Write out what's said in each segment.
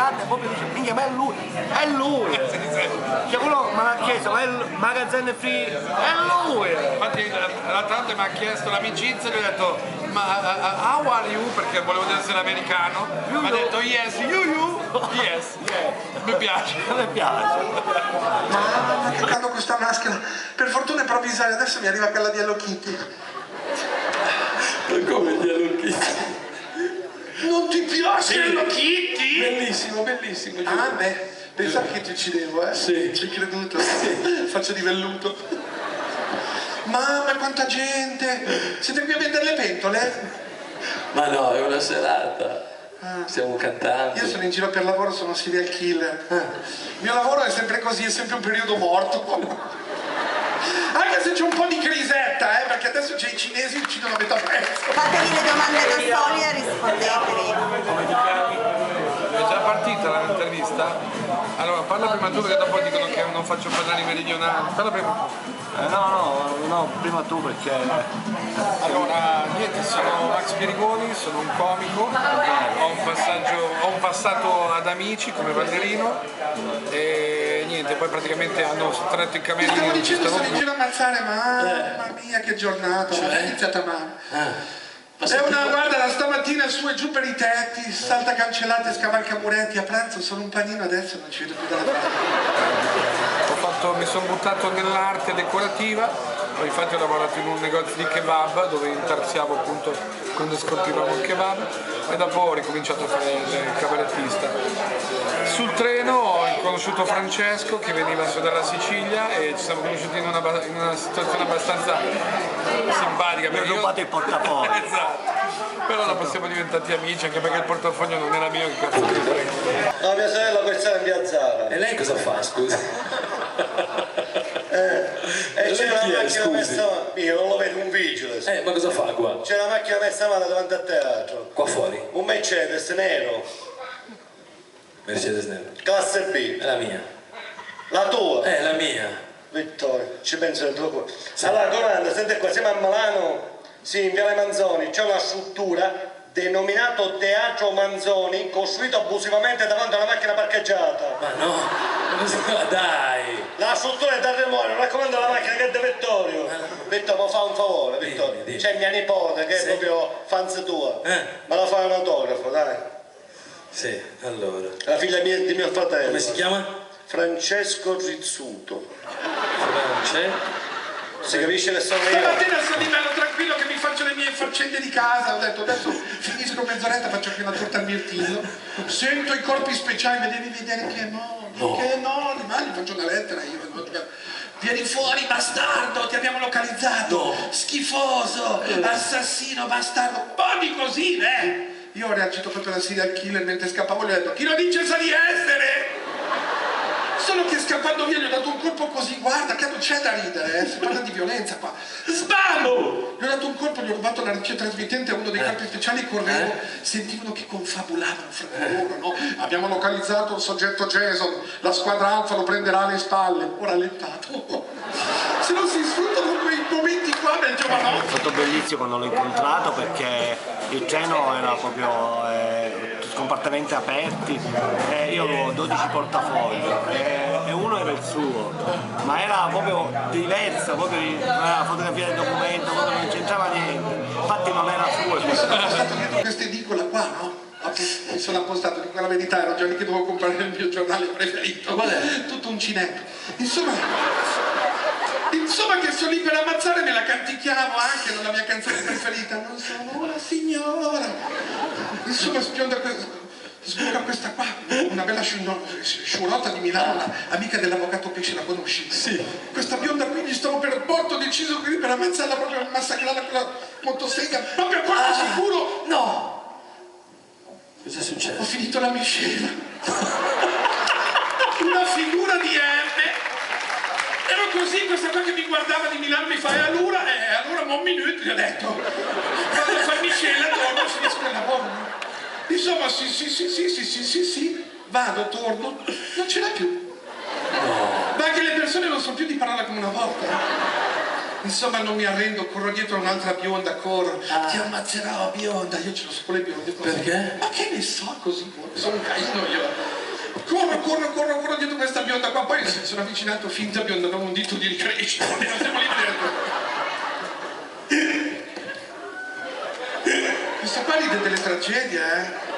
guarda e proprio dice, minchia, ma è lui, è lui! Cioè quello mi ha chiesto, ma è il magazzino free, è lui! Infatti l'altra volta mi ha chiesto l'amicizia e gli ho detto, ma how are you? Perché volevo essere americano, mi ha detto yes, you, yes, mi piace. Mi piace. Ma giocando questa maschera, per fortuna è provvisoria, adesso mi arriva quella di Hello Kitty. Ma come di Hello Kitty? Non ti piace Sì. Hello Kitty? Bellissimo, bellissimo. Ah beh, pensavi che ti uccidevo, eh? Sì. Ci hai creduto? Sì. Faccio di velluto. Mamma quanta gente! Siete qui a vendere le pentole? Ma no, è una serata. Stiamo cantando. Io sono in giro per lavoro, sono serial killer. Il mio lavoro è sempre così, è sempre un periodo morto. Anche se c'è un po' di crisetta, perché adesso c'è i cinesi uccidono a metà prezzo. Fatevi le domande da soli e rispondetevi. Come ti chiami? È già partita l'intervista? Allora parla prima tu perché dopo dicono che non faccio parlare i meridionali. Parla prima tu. No, prima tu perché... Allora, niente, sono Max Pierigoni, sono un comico, ho un passato ad Amici come ballerino e niente, poi praticamente hanno stretto i Ti cammelli. stavo non ci dicendo, stavo sono in più. giro a ammazzare, mamma mia che giornata, è iniziata male. Ma È una guarda, da stamattina su e giù per i tetti, salta cancellate, scavalca muretti, a pranzo solo un panino, adesso non ci vedo più dalla parte. Mi sono buttato nell'arte decorativa, poi infatti ho lavorato in un negozio di kebab dove intarsiavo appunto quando scolpivamo il kebab e dopo ho ricominciato a fare il cabarettista. Sul treno ho conosciuto Francesco che veniva su dalla Sicilia e ci siamo conosciuti in una situazione abbastanza simpatica. Mi ho rubato il portafoglio. Esatto. Però dopo siamo diventati amici anche perché il portafoglio non era mio, che cazzo di frega. No, mia sorella questa è in via Zara. E lei cosa fa, scusa? E c'è una chi è, macchina scusi? messa male. Io non lo vedo, un vigile. Ma cosa fa qua? C'è una macchina messa male davanti al teatro. Qua fuori? Un Mercedes nero, Mercedes nero. classe B. È la mia. La tua? È la mia. Vittorio, ci penso del tuo cuore. Allora, comanda, senti qua, siamo a Milano, sì, in Viale Manzoni, c'è una struttura denominato Teatro Manzoni, costruito abusivamente davanti a una macchina parcheggiata. Ma no, ma dai. La struttura è da Remore, raccomando la macchina che è di Vittorio. Vittorio, mi fa un favore, Vittorio. Dimmi. C'è mia nipote che è proprio fans tua. Me la fai un autografo, dai. Sì, allora. La figlia mia di mio fratello. Come si chiama? Francesco Rizzuto. C'è? Si capisce che sono io? Stamattina sono di bello tranquillo che mi faccio le mie faccende di casa, ho detto adesso finisco mezz'oretta, faccio anche una torta al mirtillo, sento i corpi speciali, ma devi vedere che modi, ma gli faccio una lettera io, vieni fuori bastardo, ti abbiamo localizzato, schifoso, assassino, bastardo, un po' di così, Io ho reagito proprio da serial killer mentre scappavo, gli ho detto, chi lo dice sa di essere? Solo che scappando via gli ho dato un colpo così, guarda che non c'è da ridere, si parla di violenza qua. Sbamo! Gli ho dato un colpo, gli ho rubato la riccia trasmittente a uno dei corpi speciali, correvo, sentivano che confabulavano fra loro, no? Abbiamo localizzato il soggetto Jason, la squadra Alfa lo prenderà alle spalle, ora allentato. Se non si sfruttano quei momenti qua del giovanotto. È stato bellissimo quando l'ho incontrato perché il treno era proprio compartimenti aperti e io avevo 12 portafogli e uno era il suo, ma era proprio diversa, proprio la fotografia del documento, proprio non c'entrava niente, infatti non era suo. Mi sono appostato dietro questa edicola qua, no? Mi sono appostato, dico la verità, ero già lì che dovevo comprare il mio giornale preferito. Qual è? Tutto uncinetto. Insomma che sono lì per ammazzare, me la canticchiavo anche, non la mia canzone preferita. Non sono una signora. Insomma sbuca questa qua, una bella sciurotta di Milano, amica dell'avvocato Pesce, la conosci? Sì. Questa bionda qui gli stavo per porto, ho deciso qui per ammazzarla, proprio per massacrarla con la motosega, proprio qua sicuro. No! Cosa è Ho successo? finito la miscela. Una figura di erbe. Ero così, questa qua che mi guardava di Milano mi fa allora un minuto, gli ho detto. Quando fa miscela torno, finisco il lavoro. Insomma, sì, vado, torno, non ce l'ha più. Ma anche le persone non so più di parlare come una volta. Insomma non mi arrendo, corro dietro un'altra bionda, corro. Ti ammazzerò bionda, io ce l'ho su con le bionde. Perché? Ma che ne so così, sono un casino io. Corro dietro questa bionda qua, poi mi sono avvicinato, finta bionda, avevo un dito di ricrescita, non stiamo lì dentro. Questo qua ride delle tragedie,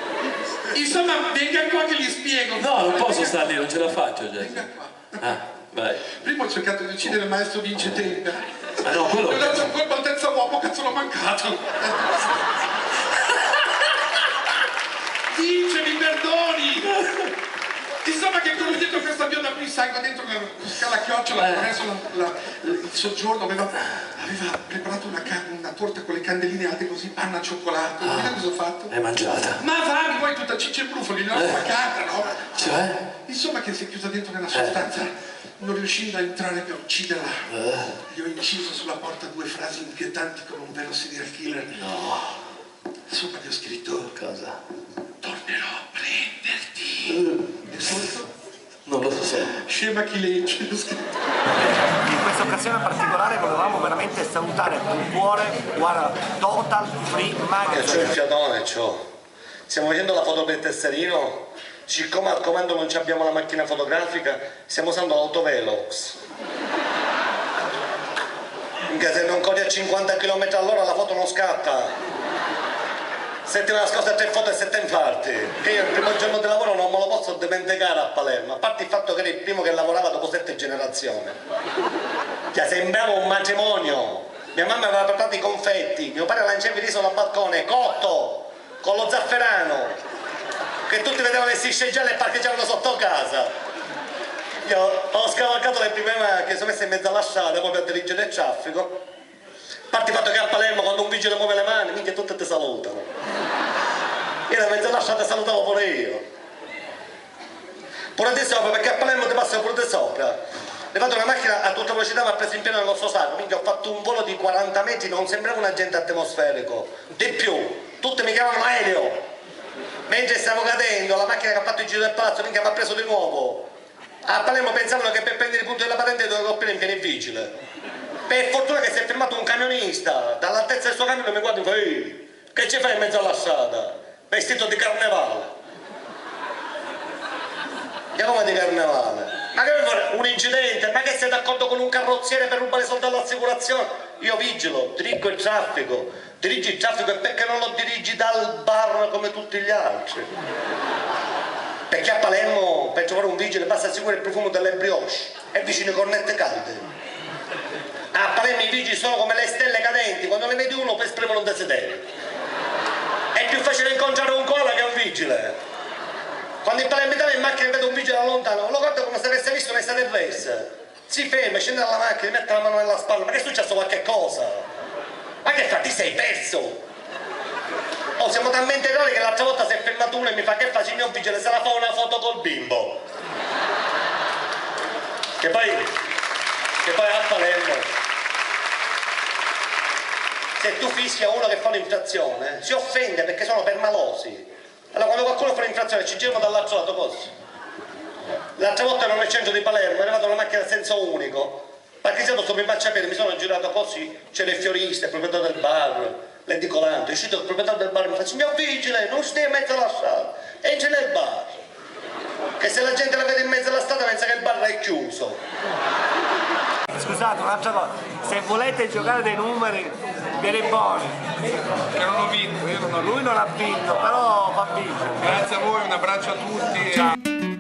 Insomma, venga qua che gli spiego. No, non posso stare lì, non ce la faccio, Jesse. Venga qua. Ah, vai. Prima ho cercato di uccidere il maestro Vince Tempera. Ma no, quello... Gli ho dato un colpo al terzo uomo, cazzo l'ho mancato. Vince, mi perdoni! Insomma che corro dietro questa bionda qui, salgo dentro la scala chiocciola, attraverso il soggiorno, aveva preparato una torta con le candeline alte così, panna al cioccolato. Sapete cosa ho fatto? È mangiata. Ma va, poi tutta ciccia e brufoli, l'ho spaccata, no? Cioè? Insomma che si è chiusa dentro nella sua stanza, non riuscendo a entrare per ucciderla. Gli ho inciso sulla porta 2 frasi inquietanti come un vero serial killer. No. Sopra gli ho scritto: Cosa? tornerò a prenderti. E sotto? Non lo so. Scema chi legge, l'ho scritto. In questa occasione particolare volevamo veramente salutare con cuore, guarda, Total Free Che c'ho il Magazine. fiatone, c'ho. Stiamo facendo la foto per il tesserino, siccome al comando non abbiamo la macchina fotografica, stiamo usando l'autovelox. Minchia, se non corri a 50 km all'ora la foto non scatta. Settimana scorsa 3 foto e 7 infarti. Che io il primo giorno di lavoro non me lo posso dimenticare a Palermo, a parte il fatto che ero il primo che lavorava dopo 7 generazioni. Cioè, sembrava un matrimonio. Mia mamma aveva portato i confetti, mio padre lanciava il riso dal balcone, cotto, con lo zafferano, che tutti vedevano le strisce gialle e parcheggiavano sotto casa. Io ho scavalcato le prime macchine, sono messe in mezzo alla strada proprio a dirigere il traffico. A parte il fatto che a Palermo quando un vigile muove le mani, minchia tutte ti salutano. Io da mezzo alla strada salutavo pure io. Pure di sopra, perché a Palermo ti passa pure di sopra. È vado una macchina a tutta velocità, mi ha preso in pieno nel nostro sacco, minchia ho fatto un volo di 40 metri, non sembrava un agente atmosferico. Di più, tutti mi chiamavano aereo. Mentre stavo cadendo, la macchina che ha fatto il giro del palazzo, minchia mi ha preso di nuovo. A Palermo pensavano che per prendere i punti della patente dovevo coprire in pieno il vigile. Per fortuna che si è fermato un camionista, dall'altezza del suo camion mi guarda e mi fa: ehi, che ci fai in mezzo alla strada? Vestito di carnevale. E come di carnevale? Ma che vuoi un incidente? Ma che sei d'accordo con un carrozziere per rubare soldi all'assicurazione? Io vigilo, dirigo il traffico. Dirigi il traffico e perché non lo dirigi dal bar come tutti gli altri? Perché a Palermo per trovare un vigile basta assicurare il profumo delle brioche e vicino ai cornette calde. A Palermo i vigili sono come le stelle cadenti, quando ne vedi uno poi esprimono un desiderio. È più facile incontrare un koala che un vigile. Quando in palermitano in macchina vedo un vigile da lontano, lo guardo come se avesse visto un'extraterrestre. Si ferma, scende dalla macchina, mette la mano nella spalla, ma che è successo qualche cosa? Ma che fa, ti sei perso? Oh, siamo talmente errori che l'altra volta si è fermato uno e mi fa: che fa signor vigile, se la fa una foto col bimbo. Che poi a Palermo, se tu fischia uno che fa un'infrazione, si offende perché sono permalosi. Allora quando qualcuno fa un'infrazione ci giriamo dall'altro lato così. L'altra volta non nel centro di Palermo, è arrivata una macchina a senso unico, parcheggiato sopra il marciapiede, mi sono girato così, c'era il fiorista, il proprietario del bar, l'edicolante, è uscito il proprietario del bar e mi fa: signor vigile, non stia in mezzo alla strada, entri nel bar. Che se la gente la vede in mezzo alla strada pensa che il bar è chiuso. Scusate, un'altra cosa, se volete giocare dei numeri, viene buoni. Che non ho vinto, io non ho vinto. Lui non ha vinto, però va vinto. Grazie a voi, un abbraccio a tutti.